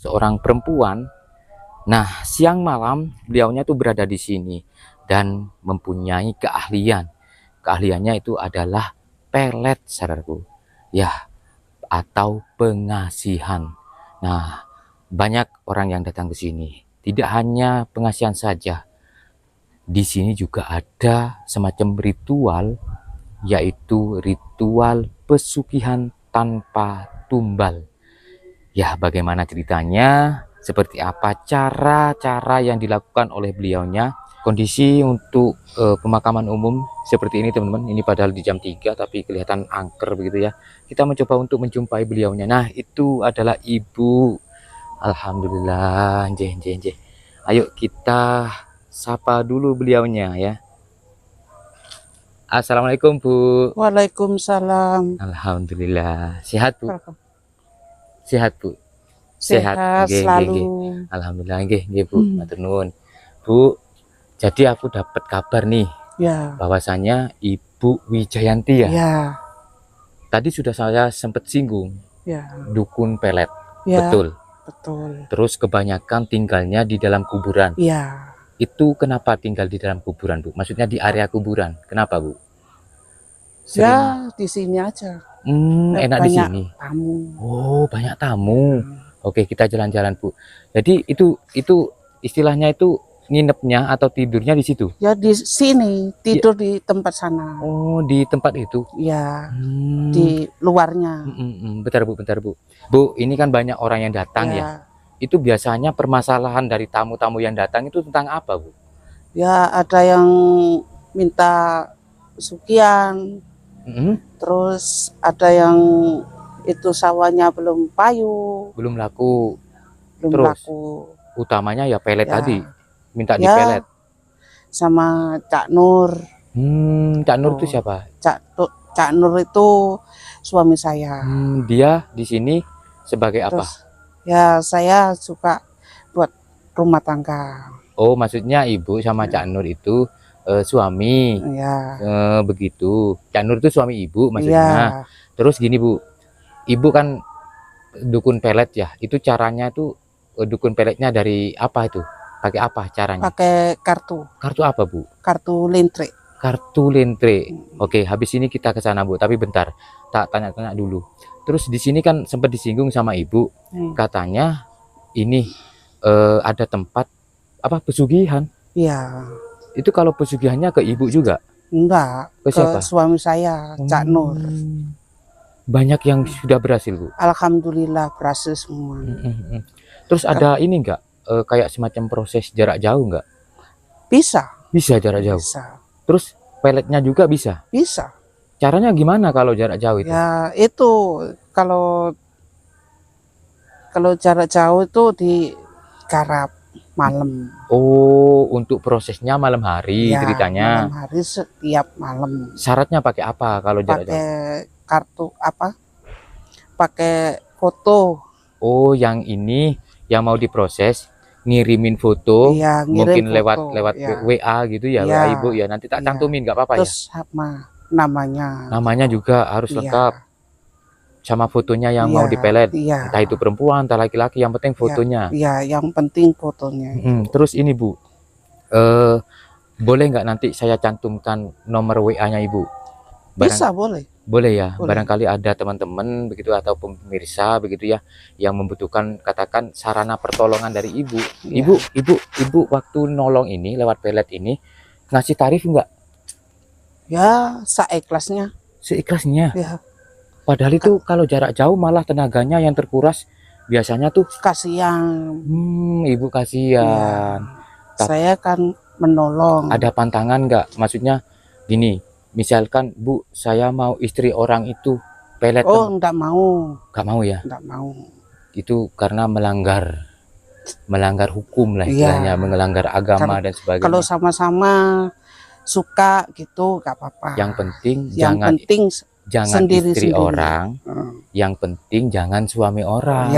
seorang perempuan. Nah, siang malam beliaunya tuh berada di sini dan mempunyai keahlian. Keahliannya itu adalah pelet, saudaraku. Ya, atau pengasihan. Nah, banyak orang yang datang ke sini. Tidak hanya pengasihan saja. Di sini juga ada semacam ritual, yaitu ritual pesugihan tanpa tumbal. Ya, bagaimana ceritanya? Seperti apa cara-cara yang dilakukan oleh beliaunya? Kondisi untuk pemakaman umum seperti ini, teman-teman. Ini padahal di jam 3 tapi kelihatan angker begitu ya. Kita mencoba untuk menjumpai beliaunya. Nah, itu adalah Ibu. Alhamdulillah, nje. Ayo kita sapa dulu beliaunya ya. Assalamualaikum, Bu. Waalaikumsalam. Alhamdulillah. Sehat, Bu? Sehat, Bu? Sehat Nggih, selalu. nggih. Alhamdulillah, nggih, Bu. Matur nuwun. Bu, jadi aku dapat kabar nih Ya. bahwasanya Ibu Wijayanti ya. Ya. Tadi sudah saya sempat singgung. Ya. Dukun pelet. Ya. Betul. Betul. Terus kebanyakan tinggalnya di dalam kuburan. Ya. Itu kenapa tinggal di dalam kuburan, Bu? Maksudnya di area kuburan. Kenapa, Bu? Sering... Ya, di sini aja. Enak di sini. Tamu. Oh, banyak tamu. Oke, kita jalan-jalan, Bu. Jadi itu istilahnya itu nginepnya atau tidurnya di situ? Ya, di sini tidur ya. Di tempat sana. Oh, di tempat itu? Ya. Di luarnya. Bentar, Bu. Bu, ini kan banyak orang yang datang ya. Itu biasanya permasalahan dari tamu-tamu yang datang itu tentang apa, Bu? Ya, ada yang minta pesugihan. Terus ada yang itu sawahnya belum payu, belum laku. Terus utamanya ya pelet tadi, minta dipelet sama Cak Nur. Cak Nur itu siapa? Cak Nur itu suami saya. Dia di sini sebagai apa? Ya, saya suka buat rumah tangga. Oh, maksudnya Ibu sama Cak Nur itu suami. Ya. Begitu. Cak Nur itu suami Ibu maksudnya. Terus gini, Bu. Ibu kan dukun pelet ya. Itu caranya tuh dukun peletnya dari apa itu? Pakai apa caranya? Pakai kartu. Kartu apa, Bu? Kartu lintre. Kartu lintre. Oke, habis ini kita ke sana, Bu. Tapi bentar, tak tanya-tanya dulu. Terus di sini kan sempat disinggung sama Ibu. Katanya ini ada tempat apa pesugihan? Iya. Itu kalau pesugihannya ke Ibu juga? Enggak, ke suami saya, Cak Nur. Banyak yang sudah berhasil, Bu? Alhamdulillah berhasil semua. Terus ada ini enggak? Kayak semacam proses jarak jauh enggak? Bisa. Bisa jarak jauh? Bisa. Terus peletnya juga bisa? Bisa. Caranya gimana kalau jarak jauh itu? Ya itu kalau jarak jauh itu digarap malam. Oh, untuk prosesnya malam hari ya, ceritanya? Malam hari setiap malam. Syaratnya pakai apa kalau jarak jauh? Pakai kartu apa? Pakai foto. Oh, yang ini yang mau diproses ngirimin foto, mungkin foto, lewat WA gitu ya, WA Ibu ya. Nanti tak cantumin nggak apa-apa ya? Terus sama namanya juga harus lengkap sama fotonya yang mau dipelet. Entah itu perempuan, entah laki-laki, yang penting fotonya. Iya, yang penting fotonya. Terus ini, Bu, boleh nggak nanti saya cantumkan nomor WA-nya Ibu? Bisa, boleh. Boleh ya. Boleh. Barangkali ada teman-teman begitu atau pemirsa begitu ya yang membutuhkan katakan sarana pertolongan dari Ibu. Ibu waktu nolong ini lewat pelet ini ngasih tarif enggak? Ya, seikhlasnya. Seikhlasnya. Ya. Padahal itu kalau jarak jauh malah tenaganya yang terkuras biasanya tuh kasihan. Ibu kasihan. Ya. Saya kan menolong. Ada pantangan enggak? Maksudnya gini, misalkan Bu, saya mau istri orang itu pelet. Oh, enggak mau. Enggak mau ya? Enggak mau. Itu karena melanggar hukum lah istilahnya, melanggar agama dan sebagainya. Kalau sama-sama suka gitu enggak apa-apa. Yang penting jangan istri orang. Yang penting jangan suami orang.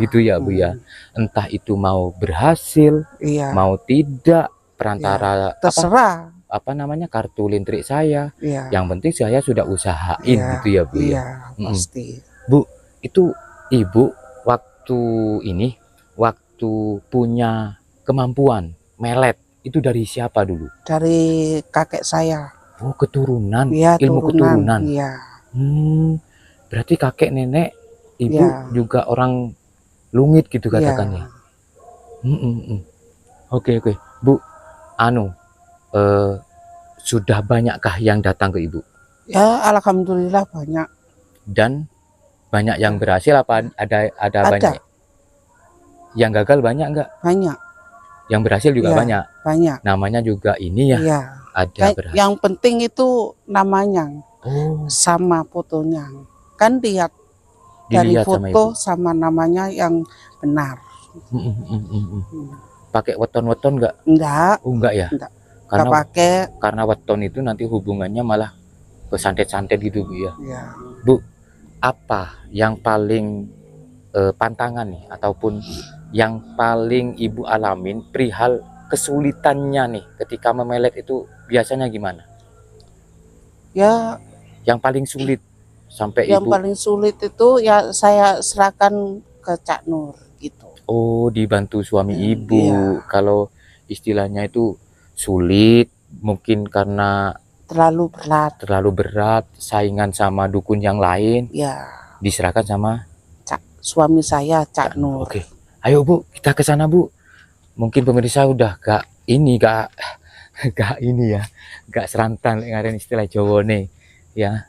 Gitu ya, Bu ya. Entah itu mau berhasil, mau tidak, perantara terserah. Apa namanya kartu lintrik saya. Yang penting saya sudah usahain gitu ya, Bu ya. Pasti. Bu, itu Ibu waktu ini waktu punya kemampuan melet itu dari siapa dulu? Dari kakek saya. Oh, keturunan, Iya, ilmu keturunan. Iya. Berarti kakek nenek ibu Iya. juga orang Lungit gitu Iya. katakannya. Oke, Bu. Sudah banyakkah yang datang ke ibu? Ya, alhamdulillah banyak. Dan banyak yang berhasil apa ada banyak? Yang gagal banyak enggak? Banyak. Yang berhasil juga Iya, banyak. Banyak. Namanya juga ini ya. Iya. Ada berhasil. Yang penting itu namanya. Oh, sama fotonya. Kan lihat dari dilihat foto sama namanya yang benar. Pakai weton-weton enggak? Enggak. Oh, enggak ya? Enggak. Karena pakai. Karena weton itu nanti hubungannya malah ke santet-santet gitu, Bu ya. Iya. Bu, apa yang paling pantangan nih ataupun yang paling ibu alamin perihal kesulitannya nih ketika memelet itu biasanya gimana? Ya, yang paling sulit sampai yang ibu paling sulit itu ya saya serahkan ke Cak Nur gitu. Oh, dibantu suami ibu. Iya. Kalau istilahnya itu sulit mungkin karena terlalu berat saingan sama dukun yang lain. Ya, diserahkan sama suami saya Cak Nur. Oke. Ayo Bu, kita ke sana Bu. Mungkin pemirsa udah gak ini ya, gak serantan ngaran istilah Jawa nih ya.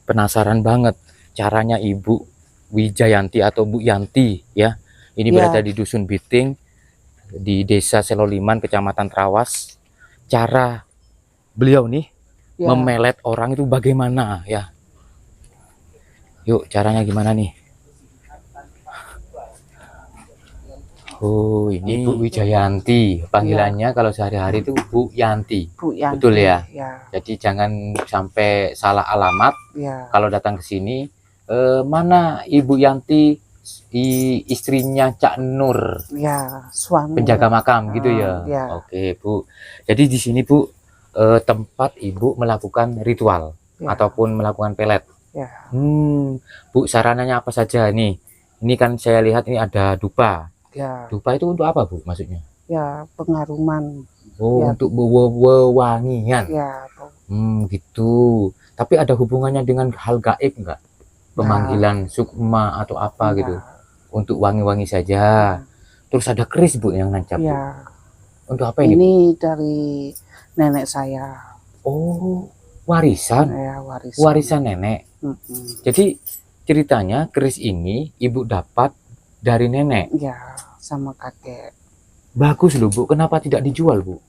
Penasaran banget caranya Ibu Wijayanti atau Bu Yanti ya. Ini berada di Dusun Biting di Desa Seloliman, Kecamatan Trawas. Cara beliau nih memelet orang itu bagaimana ya? Yuk, caranya gimana nih? Oh, ini Bu Wijayanti. Panggilannya kalau sehari-hari itu Bu Yanti. Bu Yanti. Betul ya? Jadi jangan sampai salah alamat. Kalau datang ke sini, mana Ibu Yanti, istrinya Cak Nur? Ya, suami. Penjaga makam gitu ya? Oke, Bu. Jadi di sini Bu, tempat Ibu melakukan ritual ataupun melakukan pelet. Bu, sarananya apa saja nih? Ini kan saya lihat ini ada dupa. Dupa itu untuk apa Bu maksudnya? Ya, pengaruman. Oh, untuk wewangian. Gitu. Tapi ada hubungannya dengan hal gaib enggak? Pemanggilan sukma atau apa gitu? Untuk wangi-wangi saja. Terus ada keris Bu yang nancap. Untuk apa ini? Ini dari nenek saya. Oh, warisan. Warisan nenek. Jadi ceritanya keris ini Ibu dapat dari nenek. Sama kakek. Bagus loh Bu, kenapa tidak dijual Bu?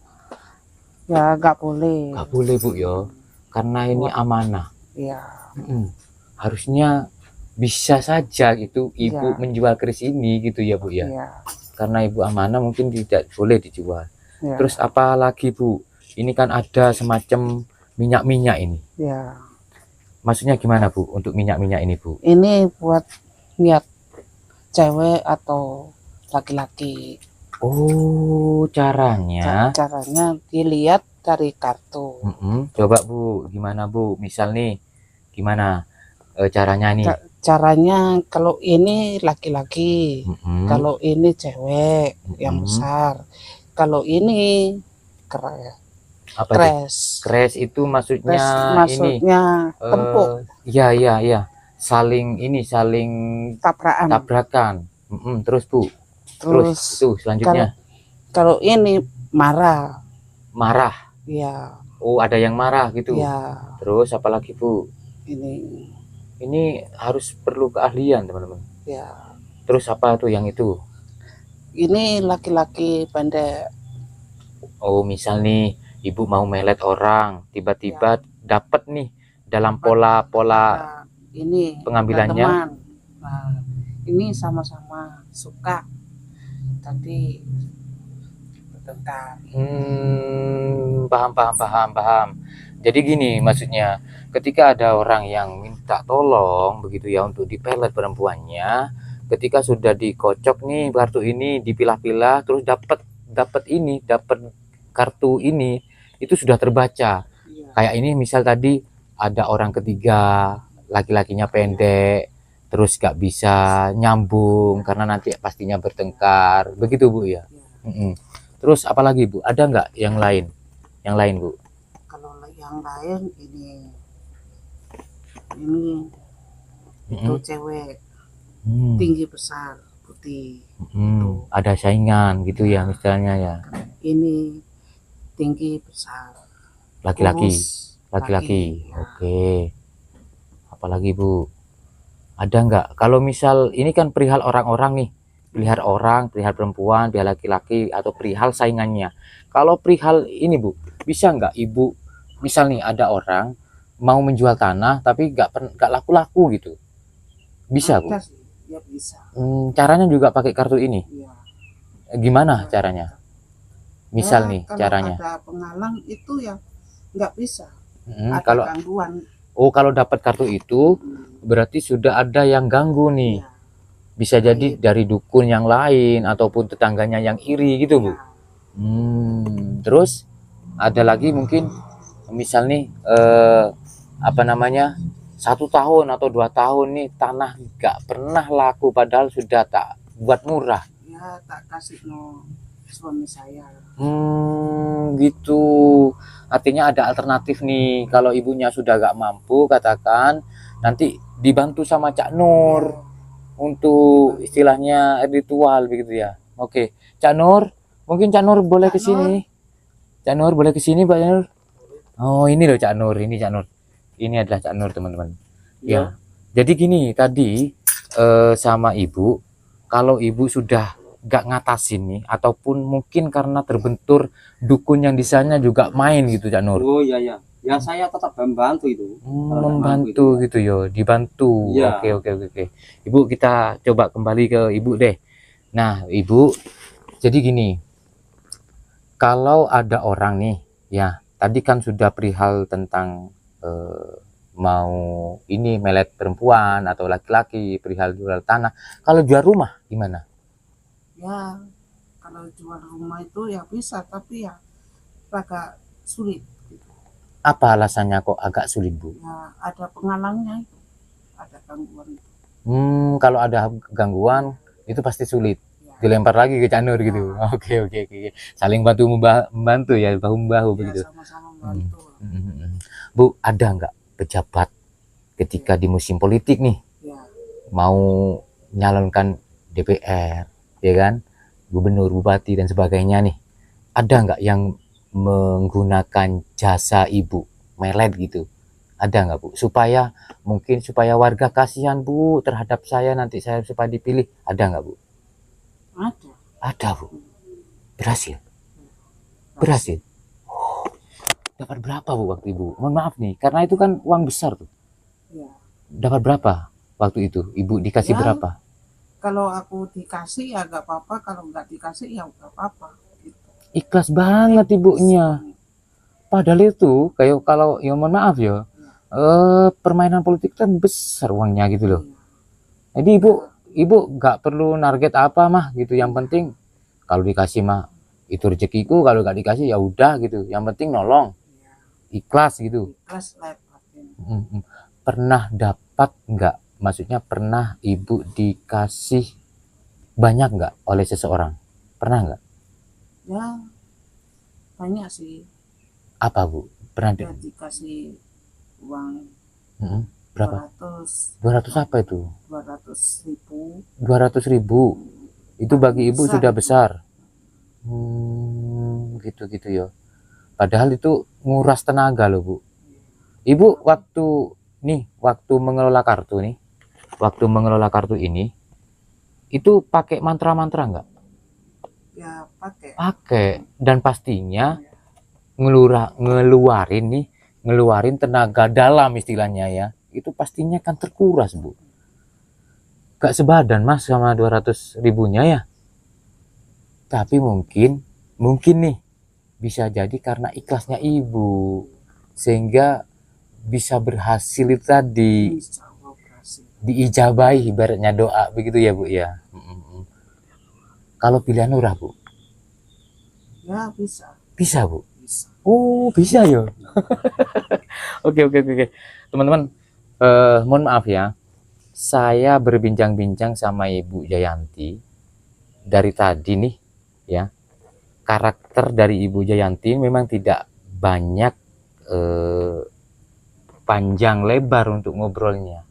Ya nggak boleh. Nggak boleh Bu ya, karena ini amanah. Harusnya bisa saja itu Ibu menjual keris ini gitu ya Bu ya. Karena Ibu amanah mungkin tidak boleh dijual. Terus apa lagi Bu? Ini kan ada semacam minyak-minyak ini. Maksudnya gimana Bu untuk minyak-minyak ini Bu? Ini buat niat cewek atau laki-laki. Oh, caranya dilihat dari kartu. Coba Bu, gimana Bu? Misal nih, gimana caranya nih? Caranya kalau ini laki-laki, kalau ini cewek yang besar, kalau ini Kres itu maksudnya ini tempuk. Iya. Saling tabrakan. Terus Bu. Terus itu selanjutnya. Kalau ini marah. Iya. Oh, ada yang marah gitu. Iya. Terus apalagi Bu? Ini harus perlu keahlian teman-teman. Ya. Terus apa tuh yang itu? Ini laki-laki pendek. Oh, misal nih Ibu mau melet orang, tiba-tiba dapat nih dalam pola ini pengambilannya. Nah, ini sama-sama suka. Tadi bertengkar. Paham. Jadi gini maksudnya, ketika ada orang yang minta tolong begitu ya untuk dipelet perempuannya, ketika sudah dikocok nih kartu ini, dipilah-pilah, terus dapat kartu ini, itu sudah terbaca. Kayak ini misal tadi ada orang ketiga, laki-lakinya pendek, terus gak bisa nyambung karena nanti pastinya bertengkar, begitu Bu ya. Ya. Terus apalagi Bu, ada nggak yang lain Bu? Kalau yang lain ini itu cewek tinggi besar putih. Itu Ada saingan gitu ya misalnya ya. ini tinggi besar Laki-laki, kurus, laki-laki. Oke. Apalagi Bu? Ada nggak? Kalau misal ini kan perihal orang-orang nih, perihal orang, perihal perempuan, perihal laki-laki atau perihal saingannya. Kalau perihal ini Bu, bisa nggak Ibu, misal nih ada orang mau menjual tanah tapi nggak laku-laku gitu, bisa Bu? ada sih, ya bisa. Caranya juga pakai kartu ini. Ya. Gimana caranya? Misal Ya, nih kalau caranya. ada penghalang itu ya nggak bisa. Ada Kalau gangguan. kalau dapat kartu itu berarti sudah ada yang ganggu nih. Ya. Bisa jadi dari dukun yang lain ataupun tetangganya yang iri gitu Bu. Ya. Terus ada lagi mungkin misal nih apa namanya 1 tahun atau 2 tahun nih tanah nggak pernah laku padahal sudah tak buat murah. Ya, tak kasih no suami saya. Gitu. Artinya ada alternatif nih. Kalau ibunya sudah gak mampu, katakan nanti dibantu sama Cak Nur untuk istilahnya ritual begitu ya. Oke, Cak Nur, mungkin Cak Nur boleh ke sini. Cak Nur boleh ke sini, Pak Nur. Oh, ini loh Cak Nur, ini Cak Nur. Ini adalah Cak Nur, teman-teman. Ya. Jadi gini, tadi sama Ibu, kalau Ibu sudah gak ngatasin nih ataupun mungkin karena terbentur dukun yang di sana juga main gitu Cak Nur. Oh iya ya. Ya saya tetap membantu itu. Membantu gitu yo, dibantu. Ya. Oke. Ibu kita coba kembali ke Ibu deh. Nah, Ibu, jadi gini. Kalau ada orang nih, ya, tadi kan sudah perihal tentang mau ini melet perempuan atau laki-laki, perihal jual tanah. Kalau jual rumah gimana? Ya, kalau jual rumah itu ya bisa, tapi ya agak sulit. Apa alasannya kok agak sulit Bu? Ya, ada penghalangnya itu, ada gangguan itu. Kalau ada gangguan itu pasti sulit. Ya. Dilempar lagi ke Cak Nur gitu. Oke. Saling bantu membantu ya, bahu-bahu Ya, begitu. sama-sama membantu. Bu, ada nggak pejabat ketika di musim politik nih Ya. mau nyalonkan DPR, ya kan, gubernur, bupati dan sebagainya nih, ada nggak yang menggunakan jasa Ibu melet gitu? Ada nggak Bu? Supaya warga kasihan Bu terhadap saya nanti saya supaya dipilih, ada nggak Bu? Ada. Ada Bu. Berhasil. Oh, dapat berapa Bu waktu Ibu? Mohon maaf nih, karena itu kan uang besar tuh. Ya. Dapat berapa waktu itu? Ibu dikasih Ya, berapa? kalau aku dikasih ya nggak apa-apa, kalau nggak dikasih ya nggak apa-apa. Gitu. Ikhlas banget ibunya. Padahal itu kayak kalau ya mohon maaf ya, permainan politik kan besar uangnya gitu loh. Jadi ibu nggak perlu target apa mah gitu. Yang penting kalau dikasih mah itu rezekiku, kalau nggak dikasih ya udah gitu. Yang penting nolong, ikhlas gitu. Ikhlas lah. Pernah dapat nggak? Maksudnya pernah Ibu dikasih banyak nggak oleh seseorang? Pernah nggak? Ya, banyak sih. Apa Bu? Pernah Ya, dikasih uang berapa? 200 apa itu? 200.000. 200.000. Itu bagi Ibu Besar. sudah besar. Gitu ya. Padahal itu nguras tenaga loh Bu. Ibu waktu mengelola kartu nih, waktu mengelola kartu ini, itu pakai mantra-mantra nggak? Ya, pakai. Dan pastinya ngeluarin tenaga dalam istilahnya ya. Itu pastinya kan terkuras Bu. Gak sebadan Mas sama 200.000-nya ya. Tapi mungkin nih bisa jadi karena ikhlasnya Ibu sehingga bisa berhasil itu tadi, diijabahi ibaratnya doa begitu ya Bu ya. Kalau pilihan lurah Bu? Ya, bisa. Bisa Bu? Bisa. Oh bisa ya. Oke. Teman-teman, mohon maaf ya, saya berbincang-bincang sama Ibu Jayanti dari tadi nih ya. Karakter dari Ibu Jayanti memang tidak banyak panjang lebar untuk ngobrolnya.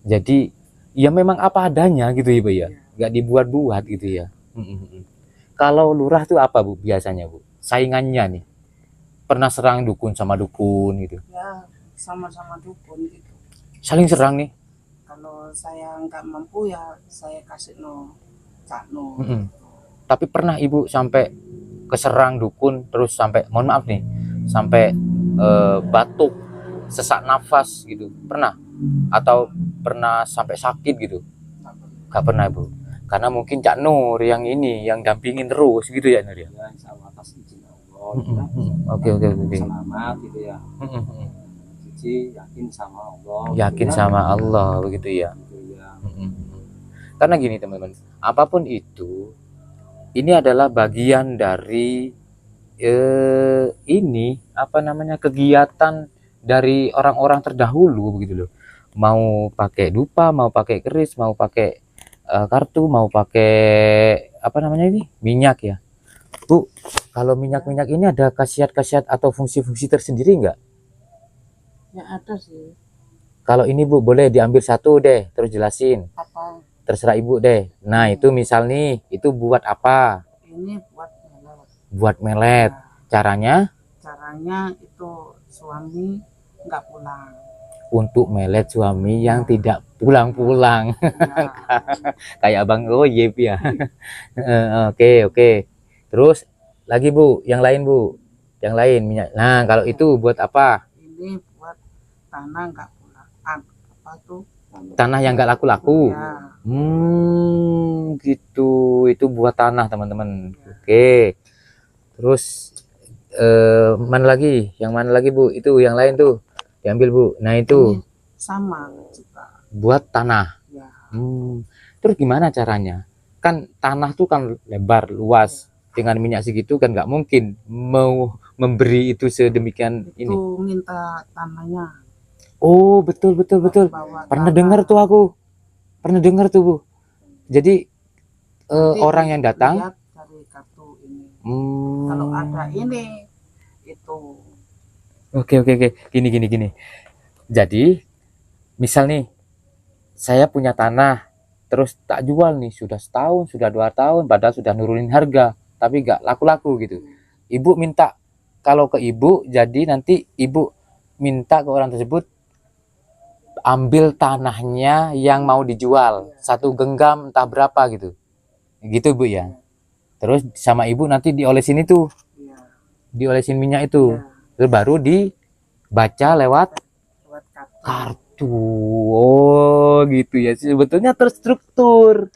Jadi ya memang apa adanya gitu Ibu ya. Nggak dibuat-buat gitu ya. Kalau lurah tuh apa Bu biasanya Bu? Saingannya nih. Pernah serang dukun sama dukun gitu. Ya sama-sama dukun gitu. Saling serang nih. Kalau saya nggak mampu ya saya kasih no cakno. Tapi pernah Ibu sampai keserang dukun terus sampai mohon maaf nih sampai batuk, sesak nafas gitu pernah? Atau pernah sampai sakit gitu? Gak pernah Bu, karena mungkin Cak Nur yang ini yang dampingin terus gitu ya Nur ya. Ya insya Allah atas izin Allah. Oke. Selamat gitu ya. Cici yakin sama Allah. Yakin gitu ya. sama Allah begitu ya. Gitu ya. Karena gini teman-teman, apapun itu, ini adalah bagian dari ini apa namanya kegiatan dari orang-orang terdahulu begitu loh. Mau pakai dupa, mau pakai keris, mau pakai kartu, mau pakai apa namanya ini minyak ya. Bu, kalau minyak-minyak ini ada khasiat-khasiat atau fungsi-fungsi tersendiri enggak? Ya ada sih. Kalau ini Bu boleh diambil satu deh, terus jelasin. Apa? Terserah Ibu deh. Nah itu misal nih, itu buat apa? Ini buat melet. Buat melet. Nah, Caranya caranya itu suami nggak pulang. untuk melet suami yang tidak pulang-pulang. Ya, Kayak Abang Goyep ya. Oke. Terus lagi Bu, yang lain Bu. Yang lain minyak. Nah, kalau itu buat apa? ini buat tanah nggak pulang. Apa tuh? Tanah yang nggak laku-laku. Ya, Gitu. Itu buat tanah, teman-teman. Oke. Terus mana lagi? Yang mana lagi, Bu? Itu yang lain tuh. Diambil, Bu. Nah, itu ini sama juga. buat tanah. Ya, Terus gimana caranya? Kan tanah tuh kan lebar, luas. Dengan minyak segitu kan nggak mungkin mau memberi itu sedemikian itu ini. minta tanahnya. Oh, betul. Bawa Pernah tanah. dengar tuh aku. Pernah dengar tuh, Bu. Jadi Nanti orang yang datang lihat dari kartu ini. Kalau ada ini itu Oke. Gini. Jadi, misal nih, saya punya tanah, terus tak jual nih, sudah setahun, sudah 2 tahun, padahal sudah nurunin harga, tapi nggak laku-laku gitu. Ibu minta, kalau ke Ibu, jadi nanti Ibu minta ke orang tersebut, ambil tanahnya yang mau dijual, 1 genggam entah berapa gitu. Gitu Bu ya. Terus sama Ibu nanti diolesin itu, ya, diolesin minyak itu. ya, Terus baru dibaca lewat buat kartu. kartu. Oh gitu ya, sebetulnya terstruktur.